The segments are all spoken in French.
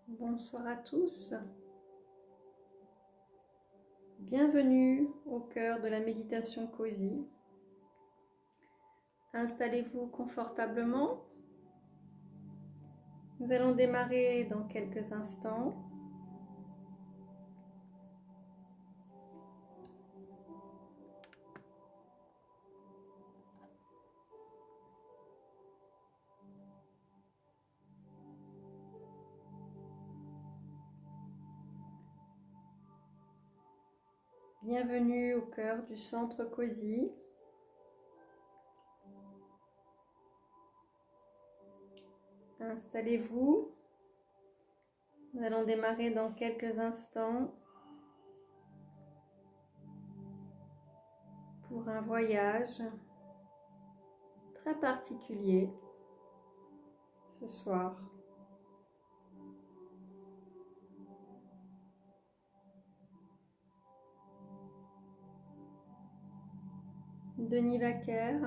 Bonsoir à tous. Bienvenue au cœur de la méditation cosy. Installez-vous confortablement. Nous allons démarrer dans quelques instants. Bienvenue au cœur du centre cosy. Installez-vous. Nous allons démarrer dans quelques instants pour un voyage très particulier ce soir. Denis Wacker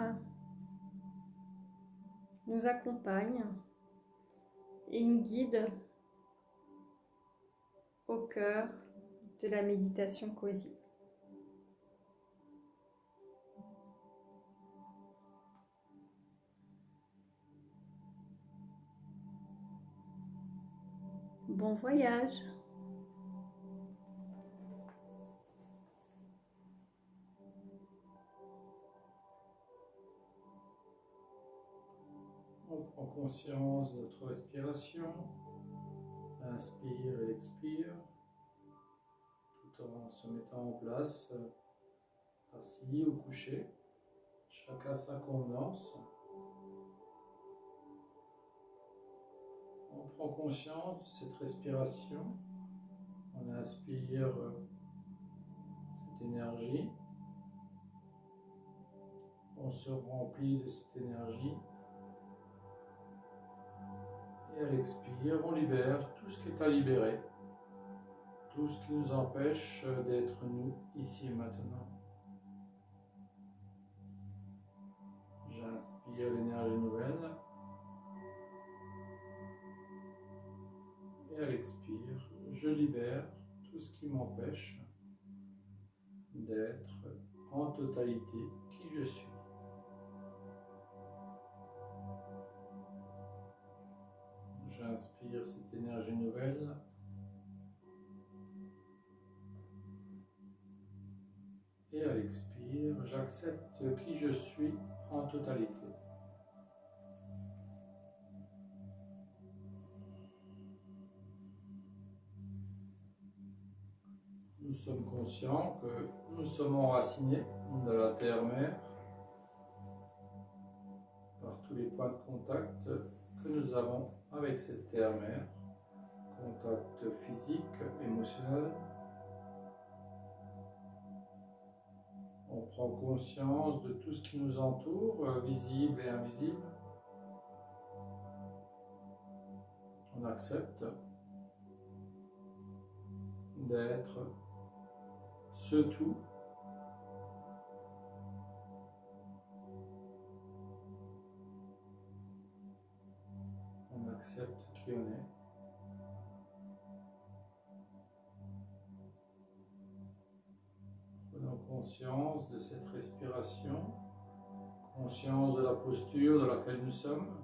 nous accompagne et nous guide au cœur de la méditation cosy. Bon voyage! On prend conscience de notre respiration, inspire et expire, tout en se mettant en place, assis ou couché, chacun sa convenance. On prend conscience de cette respiration, on inspire cette énergie, on se remplit de cette énergie. Et à l'expire, on libère tout ce qui est à libérer, tout ce qui nous empêche d'être nous, ici et maintenant. J'inspire l'énergie nouvelle. Et à l'expire, je libère tout ce qui m'empêche d'être en totalité qui je suis. J'inspire cette énergie nouvelle. Et à l'expire, j'accepte qui je suis en totalité. Nous sommes conscients que nous sommes enracinés de la terre-mère par tous les points de contact que nous avons avec cette terre-mère, contact physique, émotionnel. On prend conscience de tout ce qui nous entoure, visible et invisible. On accepte d'être ce tout. On accepte qui on est. Prenons conscience de cette respiration, conscience de la posture dans laquelle nous sommes,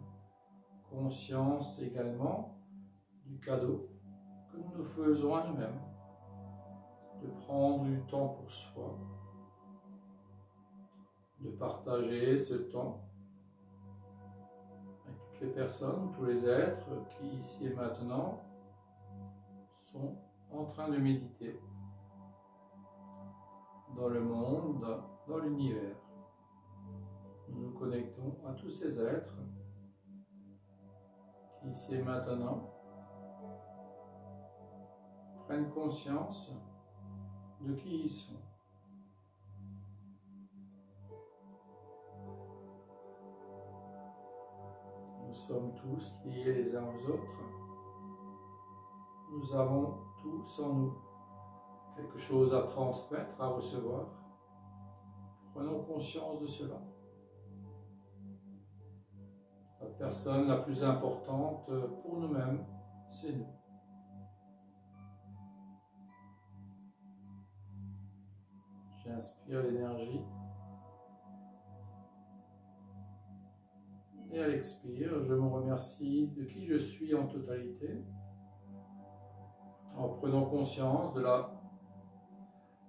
conscience également du cadeau que nous nous faisons à nous-mêmes, de prendre du temps pour soi, de partager ce temps avec toutes les personnes, tous les êtres qui ici et maintenant sont en train de méditer dans le monde, dans l'univers. Nous nous connectons à tous ces êtres qui ici et maintenant prennent conscience de qui ils sont. Nous sommes tous liés les uns aux autres. Nous avons tous en nous quelque chose à transmettre, à recevoir. Prenons conscience de cela. La personne la plus importante pour nous-mêmes, c'est nous. J'inspire l'énergie. Et à l'expire, je me remercie de qui je suis en totalité, en prenant conscience de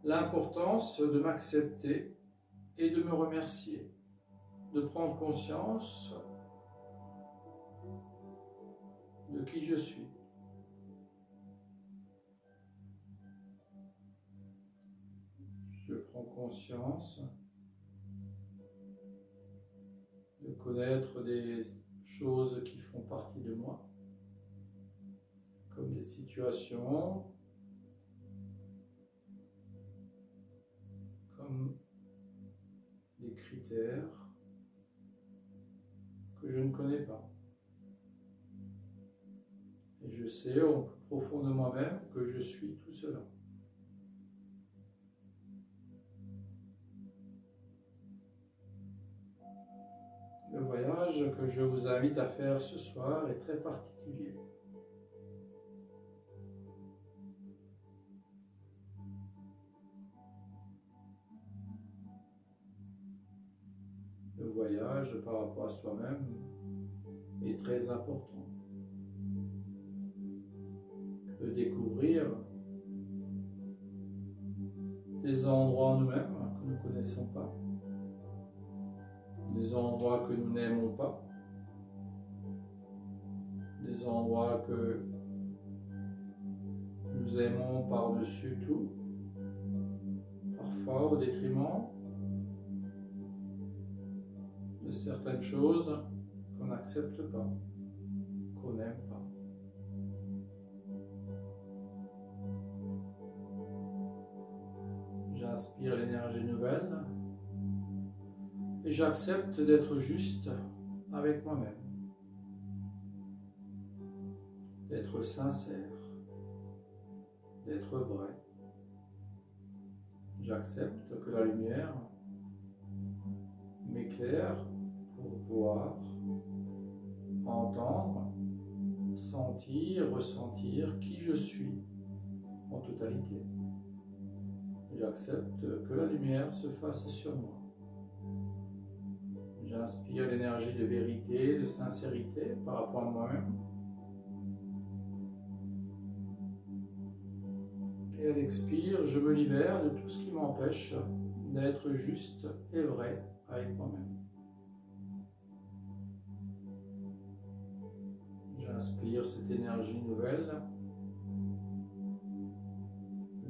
l'importance de m'accepter et de me remercier, de prendre conscience de qui je suis. Je prends conscience de connaître des choses qui font partie de moi, comme des situations, comme des critères que je ne connais pas. Et je sais au plus profond de moi-même que je suis tout cela. Le voyage que je vous invite à faire ce soir est très particulier. Le voyage par rapport à soi-même est très important. De découvrir des endroits en nous-mêmes que nous ne connaissons pas, des endroits que nous n'aimons pas, des endroits que nous aimons par-dessus tout, parfois au détriment de certaines choses qu'on n'accepte pas, qu'on n'aime pas. J'inspire l'énergie nouvelle et j'accepte d'être juste avec moi-même, d'être sincère, d'être vrai. J'accepte que la lumière m'éclaire pour voir, entendre, sentir, ressentir qui je suis en totalité. J'accepte que la lumière se fasse sur moi. J'inspire l'énergie de vérité, de sincérité par rapport à moi-même. Et à l'expire, je me libère de tout ce qui m'empêche d'être juste et vrai avec moi-même. J'inspire cette énergie nouvelle.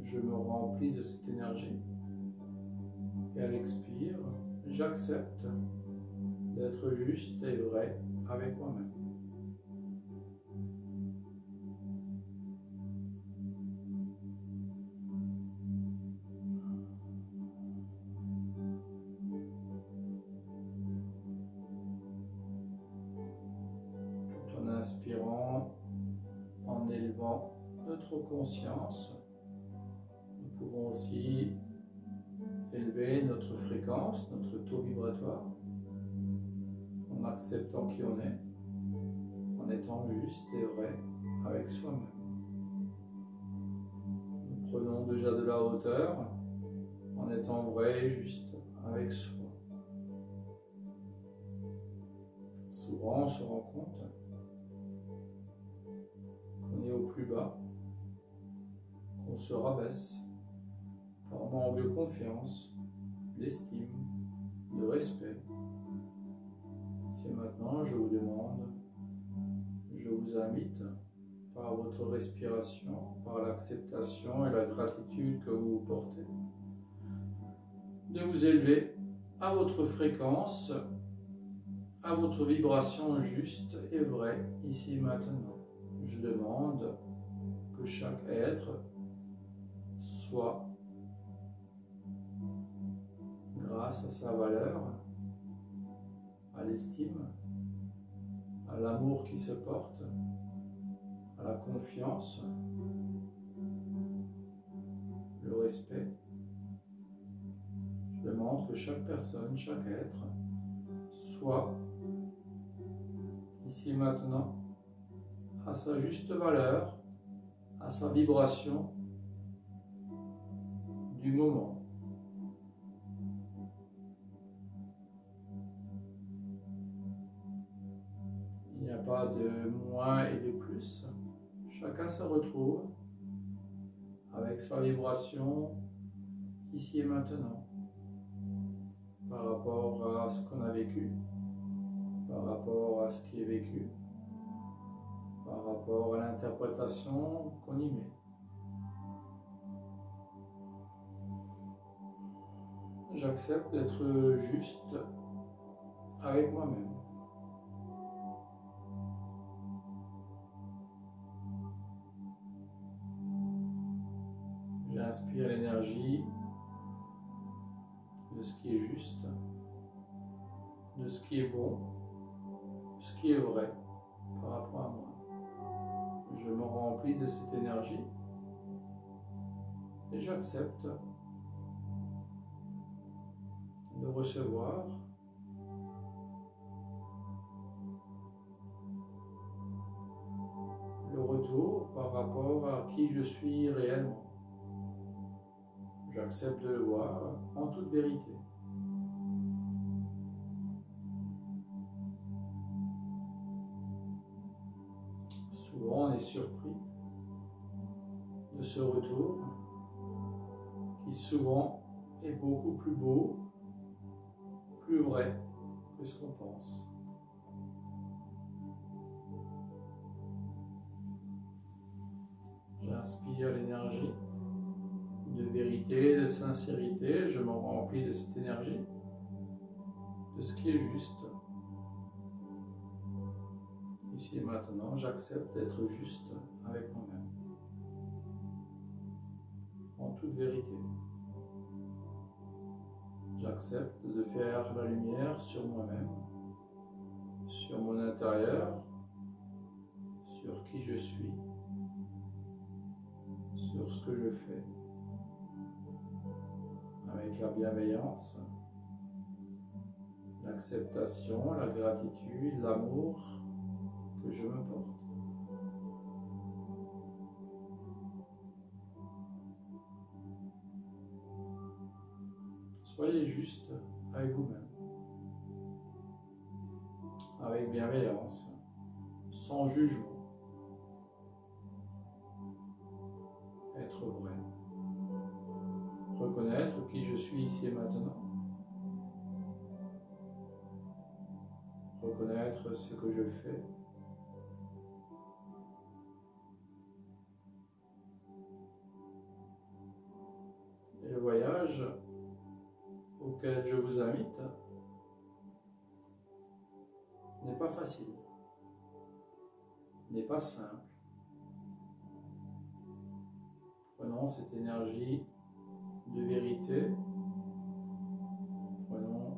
Je me remplis de cette énergie. Et à l'expire, j'accepte d'être juste et vrai avec moi-même. Tout en inspirant, en élevant notre conscience, nous pouvons aussi élever notre fréquence, notre taux vibratoire, en acceptant qui on est, en étant juste et vrai avec soi-même. Nous prenons déjà de la hauteur, en étant vrai et juste avec soi. Souvent, on se rend compte qu'on est au plus bas, qu'on se rabaisse par manque de confiance, d'estime, de respect. Si maintenant je vous demande, je vous invite par votre respiration, par l'acceptation et la gratitude que vous portez, de vous élever à votre fréquence, à votre vibration juste et vraie, ici maintenant. Je demande que chaque être soit, grâce à sa valeur, à l'estime, à l'amour qui se porte, à la confiance, le respect. Je demande que chaque personne, chaque être, soit ici et maintenant à sa juste valeur, à sa vibration du moment. pas de moins et de plus. Chacun se retrouve avec sa vibration ici et maintenant, par rapport à ce qu'on a vécu, par rapport à ce qui est vécu, par rapport à l'interprétation qu'on y met. J'accepte d'être juste avec moi-même. J'inspire l'énergie de ce qui est juste, de ce qui est bon, de ce qui est vrai par rapport à moi. Je me remplis de cette énergie et j'accepte de recevoir le retour par rapport à qui je suis réellement. J'accepte de le voir en toute vérité. Souvent, on est surpris de ce retour qui souvent est beaucoup plus beau, plus vrai que ce qu'on pense. J'inspire l'énergie de vérité, de sincérité, je me remplis de cette énergie, de ce qui est juste. Ici et maintenant, j'accepte d'être juste avec moi-même, en toute vérité. J'accepte de faire la lumière sur moi-même, sur mon intérieur, sur qui je suis, sur ce que je fais, avec la bienveillance, l'acceptation, la gratitude, l'amour que je me porte. Soyez juste avec vous-même, avec bienveillance, sans jugement. Être vrai. Reconnaître qui je suis ici et maintenant. Reconnaître ce que je fais. Et le voyage auquel je vous invite n'est pas facile, n'est pas simple. Prenons cette énergie de vérité, prenons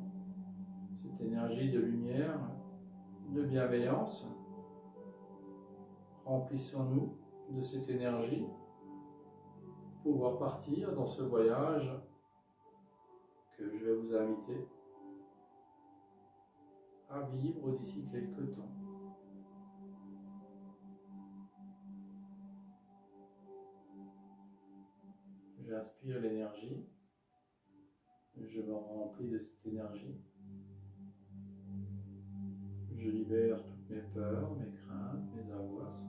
cette énergie de lumière, de bienveillance, remplissons-nous de cette énergie pour pouvoir partir dans ce voyage que je vais vous inviter à vivre d'ici quelques temps. J'inspire l'énergie, je me remplis de cette énergie, je libère toutes mes peurs, mes craintes, mes angoisses.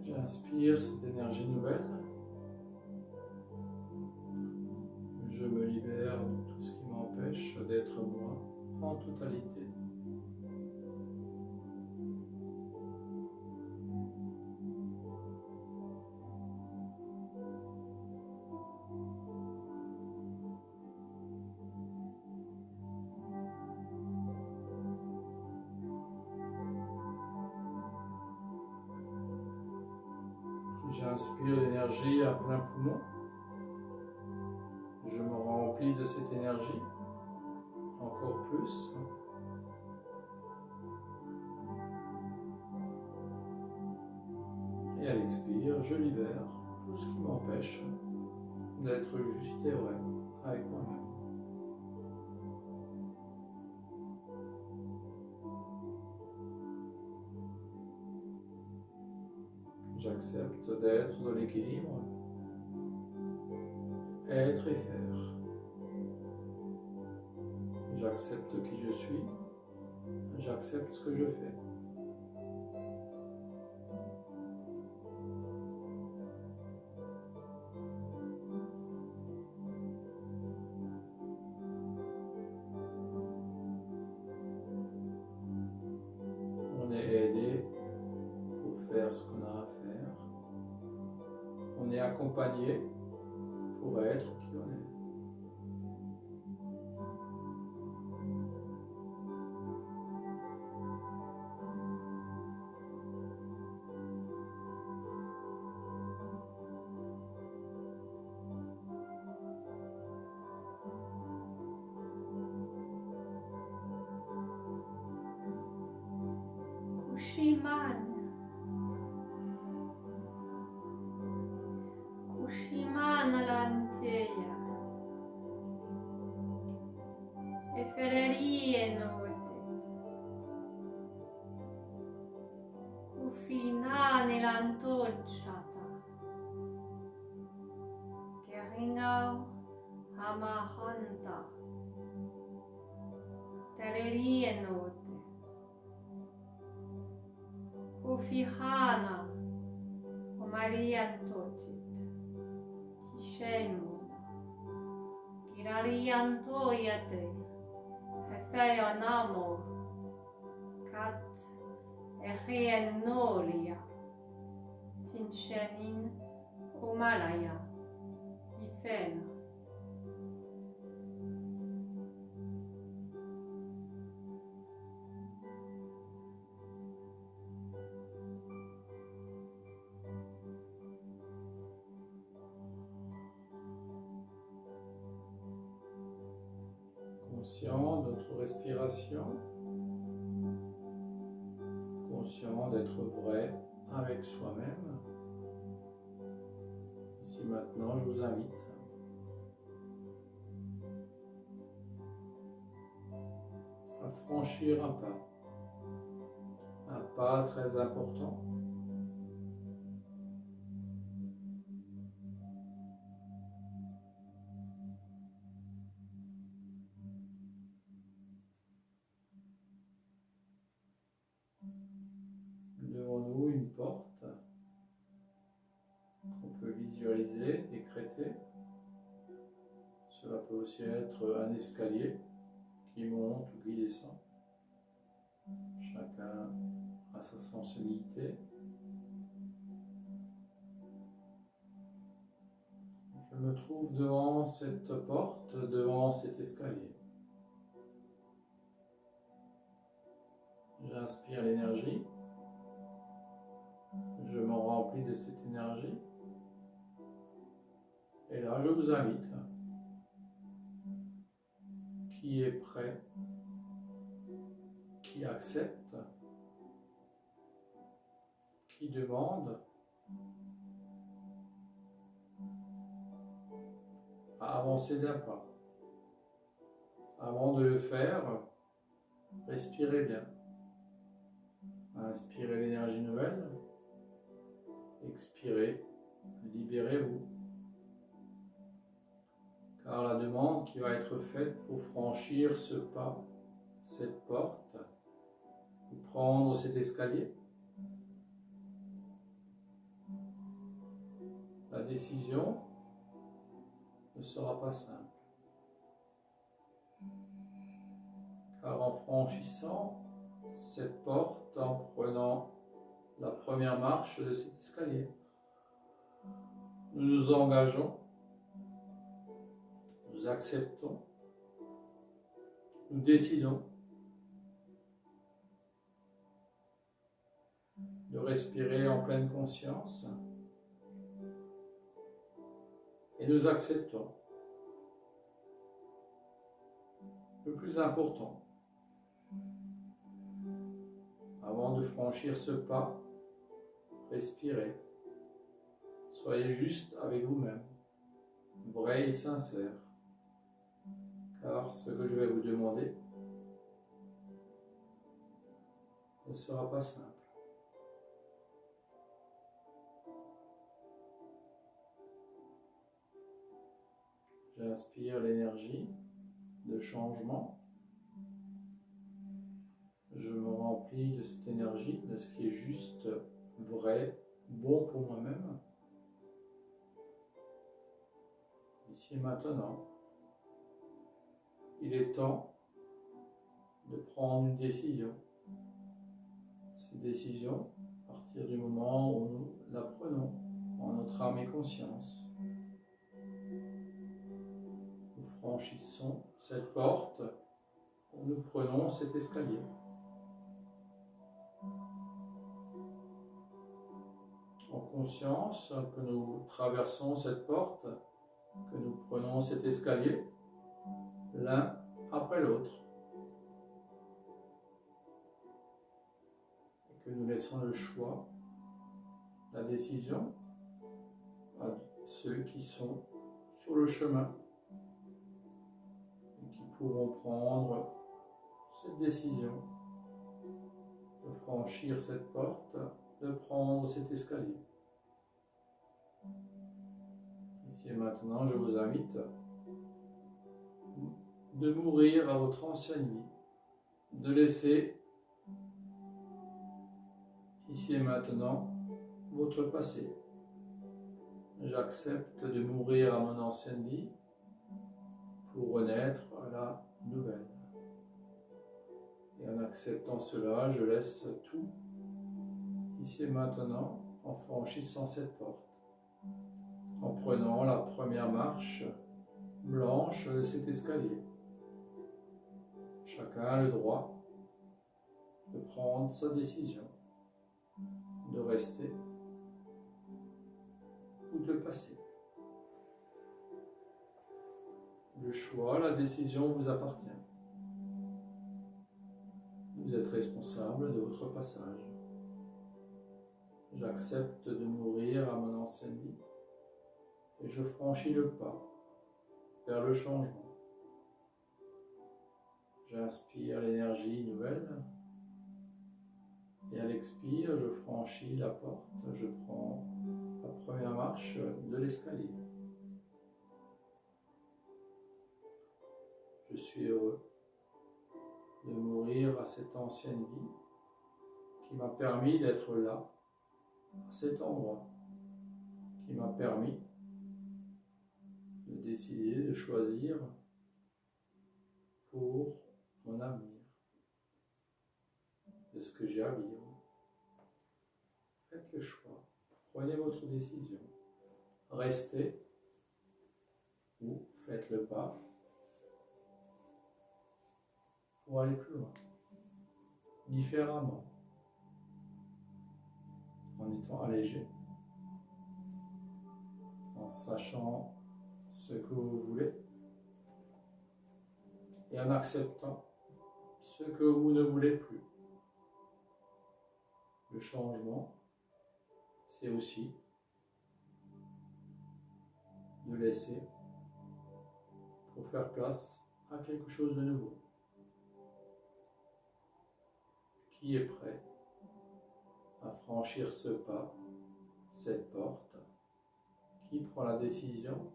J'inspire cette énergie nouvelle. Je me libère de tout ce qui m'empêche d'être moi en totalité. J'inspire l'énergie à plein poumon. Je me remplis de cette énergie encore plus. Et à l'expire, je libère tout ce qui m'empêche d'être juste et vrai avec moi-même. J'accepte d'être dans l'équilibre, être et faire. J'accepte qui je suis, j'accepte ce que je fais. On est aidé pour faire ce qu'on a à faire. On est accompagné pour être qui on est. Kushimana lanteia. Efererie note. Kufinane lantonciata. Keringau hamahanta. Tererie note. Kufihana omariantotit. Tishemuda. Kirariantoiate. Hefeonamo. Kat echienolia. Tinshenin omalaya. Ifena. Conscient de notre respiration, conscient d'être vrai avec soi-même. Ici maintenant, je vous invite à franchir un pas très important. Devant nous, une porte qu'on peut visualiser, décréter. Cela peut aussi être un escalier qui monte ou qui descend. Chacun a sa sensibilité. Je me trouve devant cette porte, devant cet escalier. J'inspire l'énergie. Je m'en remplis de cette énergie. Et là, je vous invite, qui est prêt, qui accepte, qui demande, à avancer d'un pas. Avant de le faire, respirez bien. Inspirez l'énergie nouvelle. Expirez, libérez-vous. Car la demande qui va être faite pour franchir ce pas, cette porte, ou prendre cet escalier, la décision ne sera pas simple. Car en franchissant cette porte, en prenant la première marche de cet escalier, nous nous engageons, nous acceptons, nous décidons de respirer en pleine conscience et nous acceptons. Le plus important, avant de franchir ce pas, respirez. Soyez juste avec vous-même, vrai et sincère, car ce que je vais vous demander ne sera pas simple. J'inspire l'énergie de changement. Je me remplis de cette énergie, de ce qui est juste, vrai, bon pour moi-même. Ici et maintenant, il est temps de prendre une décision. Cette décision, à partir du moment où nous la prenons en notre âme et conscience, nous franchissons cette porte, où nous prenons cet escalier. En conscience que nous traversons cette porte, que nous prenons cet escalier, l'un après l'autre, et que nous laissons le choix, la décision à ceux qui sont sur le chemin et qui pourront prendre cette décision de franchir cette porte, de prendre cet escalier. Ici et maintenant, je vous invite de mourir à votre ancienne vie, de laisser ici et maintenant votre passé. J'accepte de mourir à mon ancienne vie pour renaître à la nouvelle. Et en acceptant cela, je laisse tout ici et maintenant en franchissant cette porte, en prenant la première marche blanche de cet escalier. Chacun a le droit de prendre sa décision, de rester ou de passer. Le choix, la décision vous appartient. Vous êtes responsable de votre passage. J'accepte de mourir à mon ancienne vie et je franchis le pas vers le changement. J'inspire l'énergie nouvelle et à l'expire, je franchis la porte, je prends la première marche de l'escalier. Je suis heureux de mourir à cette ancienne vie qui m'a permis d'être là, à cet endroit, qui m'a permis de décider, de choisir pour mon avenir, de ce que j'ai à vivre. Faites le choix, prenez votre décision, restez ou faites le pas pour aller plus loin, différemment, en étant allégé, en sachant ce que vous voulez et en acceptant ce que vous ne voulez plus. Le changement, c'est aussi de laisser pour faire place à quelque chose de nouveau. Qui est prêt à franchir ce pas, cette porte? Qui prend la décision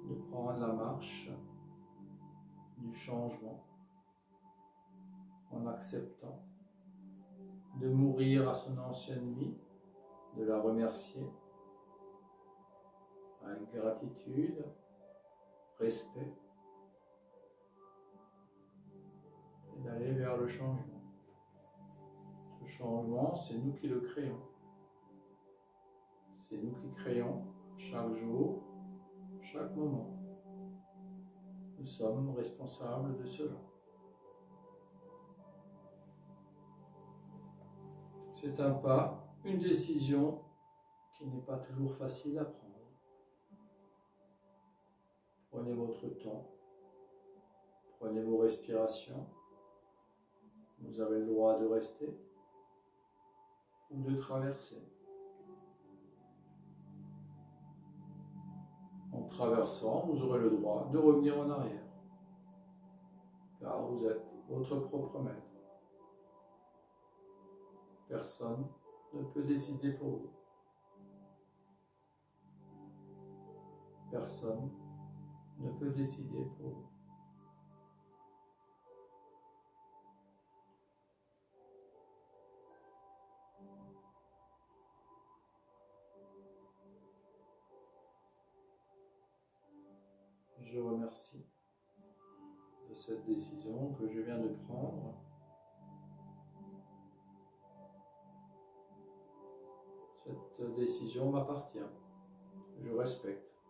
de prendre la marche du changement en acceptant de mourir à son ancienne vie, de la remercier avec gratitude, respect et d'aller vers le changement. Ce changement, c'est nous qui le créons. C'est nous qui créons chaque jour, chaque moment. Nous sommes responsables de cela. C'est un pas, une décision qui n'est pas toujours facile à prendre. Prenez votre temps, prenez vos respirations. Vous avez le droit de rester ou de traverser. En traversant, vous aurez le droit de revenir en arrière, car vous êtes votre propre maître. Personne ne peut décider pour vous. Personne ne peut décider pour vous. Je remercie de cette décision que je viens de prendre. Cette décision m'appartient. Je respecte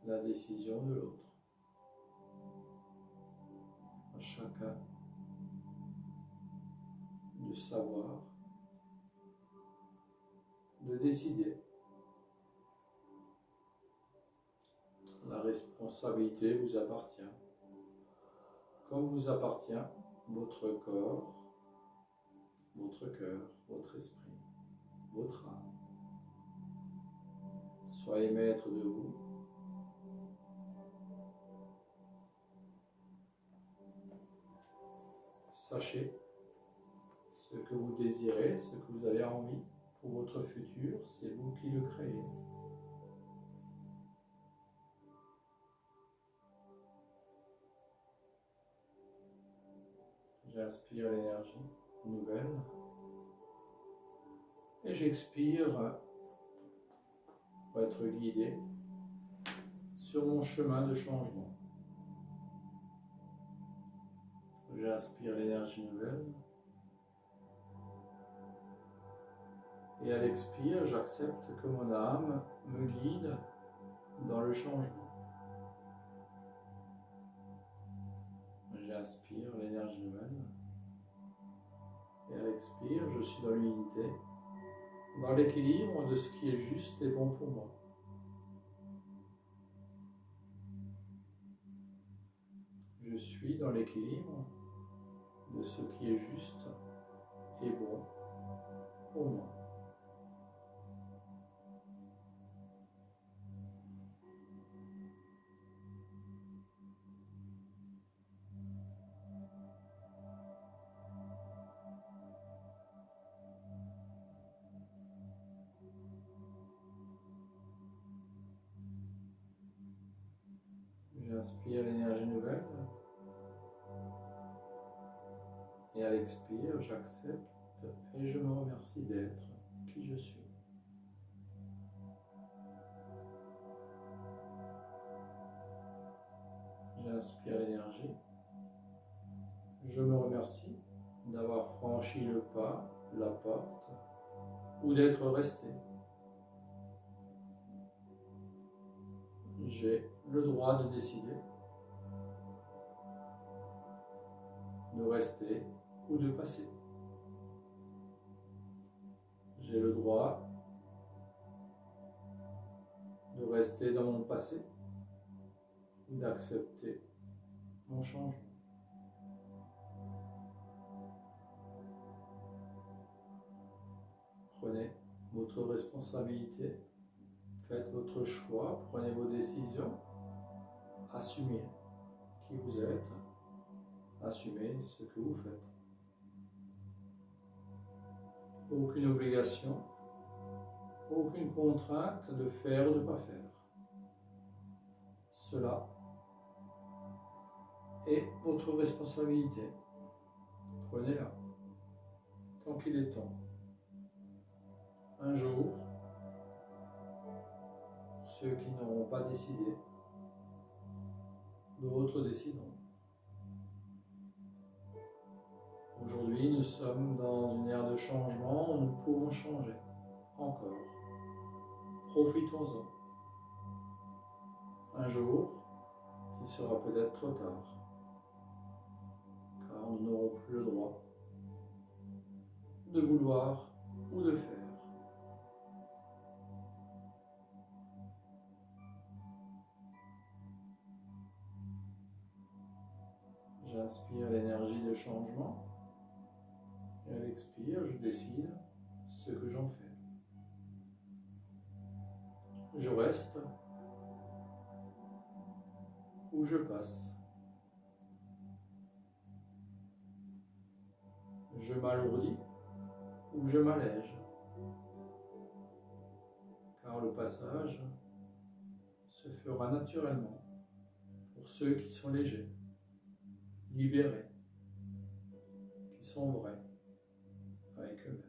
la décision de l'autre. À chacun de savoir, de décider. La responsabilité vous appartient, comme vous appartient votre corps, votre cœur, votre esprit, votre âme. Soyez maître de vous. Sachez ce que vous désirez, ce que vous avez envie pour votre futur, c'est vous qui le créez. J'inspire l'énergie nouvelle et j'expire pour être guidé sur mon chemin de changement. J'inspire l'énergie nouvelle et à l'expire, j'accepte que mon âme me guide dans le changement. J'inspire l'énergie nouvelle et à l'expire, je suis dans l'unité, dans l'équilibre de ce qui est juste et bon pour moi. Je suis dans l'équilibre de ce qui est juste et bon pour moi. J'inspire l'énergie nouvelle et à l'expire, j'accepte et je me remercie d'être qui je suis. J'inspire l'énergie, je me remercie d'avoir franchi le pas, la porte ou d'être resté. J'ai le droit de décider de rester ou de passer. J'ai le droit de rester dans mon passé ou d'accepter mon changement. Prenez votre responsabilité, faites votre choix, prenez vos décisions, assumez qui vous êtes, assumez ce que vous faites. Aucune obligation, aucune contrainte de faire ou de ne pas faire. Cela est votre responsabilité. Prenez-la tant qu'il est temps. Un jour, ceux qui n'auront pas décidé, d'autres décideront. Aujourd'hui, nous sommes dans une ère de changement où nous pouvons changer encore. Profitons-en. Un jour, il sera peut-être trop tard, car nous n'aurons plus le droit de vouloir ou de faire. J'inspire l'énergie de changement et à l'expire, je décide ce que j'en fais. Je reste ou je passe. Je m'alourdis ou je m'allège. Car le passage se fera naturellement pour ceux qui sont légers, libérés, qui sont vrais avec eux-mêmes.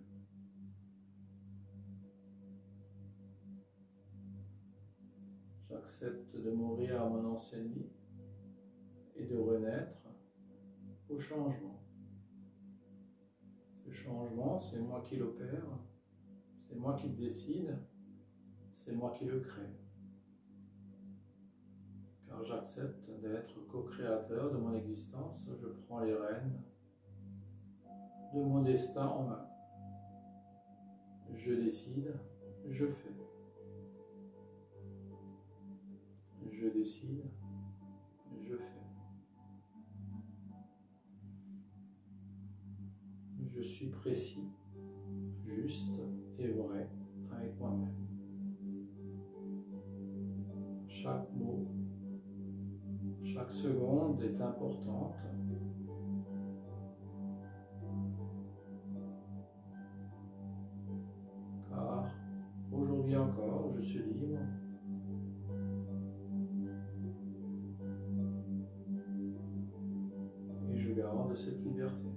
J'accepte de mourir à mon ancienne vie et de renaître au changement. Ce changement, c'est moi qui l'opère, c'est moi qui le décide, c'est moi qui le crée. Car j'accepte d'être co-créateur de mon existence, je prends les rênes de mon destin en main. Je décide, je fais. Je décide, je fais. Je suis précis, juste et vrai avec moi-même. Chaque mot, chaque seconde est importante. Car aujourd'hui encore, je suis libre. Et je garde cette liberté.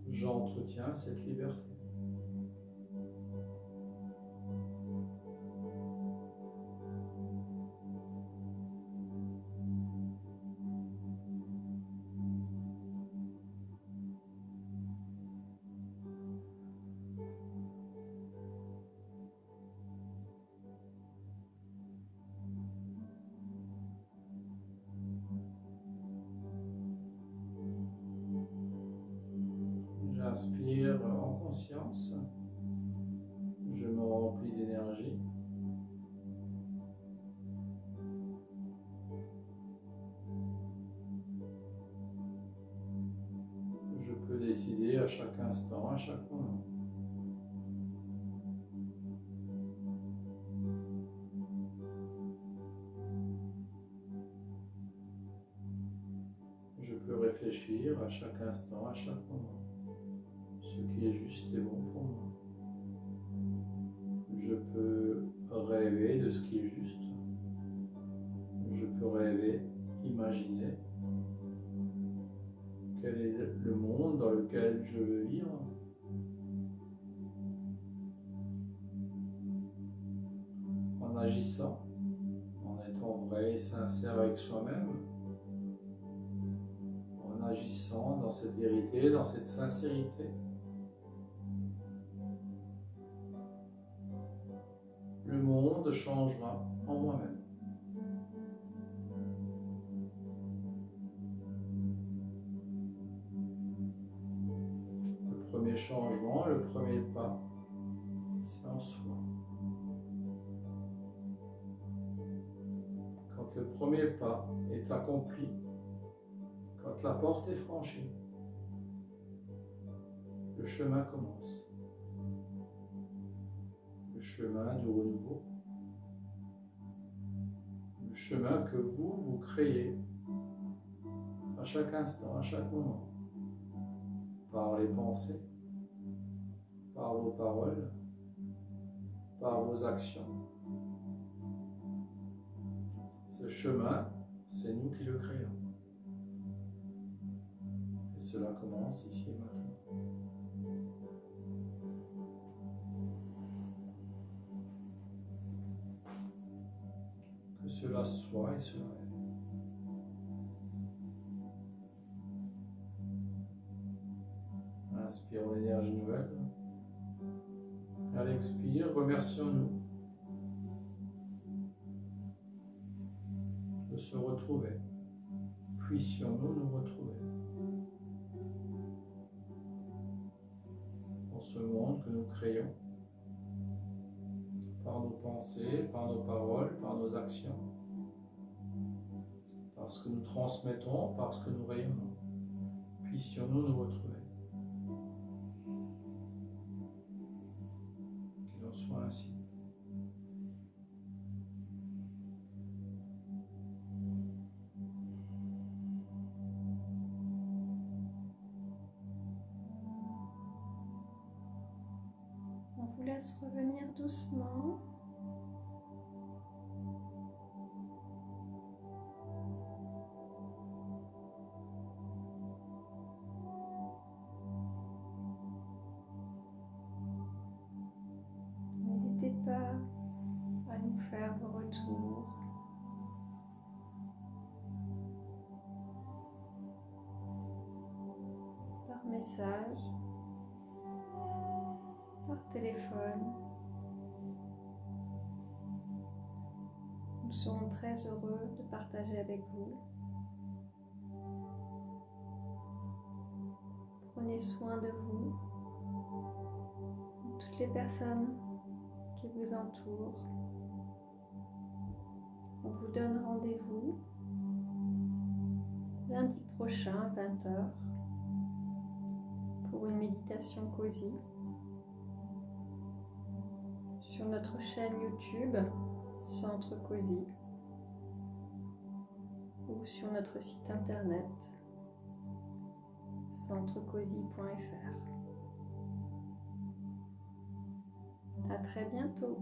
J'entretiens cette liberté. J'inspire en conscience, je me remplis d'énergie. Je peux décider à chaque instant, à chaque moment. Je peux réfléchir à chaque instant, à chaque moment, ce qui est juste et bon pour moi. Je peux rêver de ce qui est juste. Je peux rêver, imaginer quel est le monde dans lequel je veux vivre. En agissant, en étant vrai et sincère avec soi-même, en agissant dans cette vérité, dans cette sincérité. Le monde changera en moi-même. Le premier changement, le premier pas, c'est en soi. Quand le premier pas est accompli, quand la porte est franchie, le chemin commence. Le chemin du renouveau. Le chemin que vous créez à chaque instant, à chaque moment, par les pensées, par vos paroles, par vos actions. Ce chemin, c'est nous qui le créons. Et cela commence ici et maintenant. Que cela soit et cela est. Inspirons l'énergie nouvelle. À l'expire, remercions-nous de se retrouver. Puissions-nous nous retrouver dans ce monde que nous créons par nos pensées, par nos paroles, par nos actions, par ce que nous transmettons, par ce que nous rayonnons. Puissions-nous nous retrouver. Qu'il en soit ainsi. vous laisse revenir doucement. N'hésitez pas à nous faire vos retours. Par message, par téléphone. Nous serons très heureux de partager avec vous. Prenez soin de vous, de toutes les personnes qui vous entourent. On vous donne rendez-vous lundi prochain à 20 h pour une méditation cosy sur notre chaîne YouTube Centre Cosy ou sur notre site internet centrecosy.fr. À très bientôt.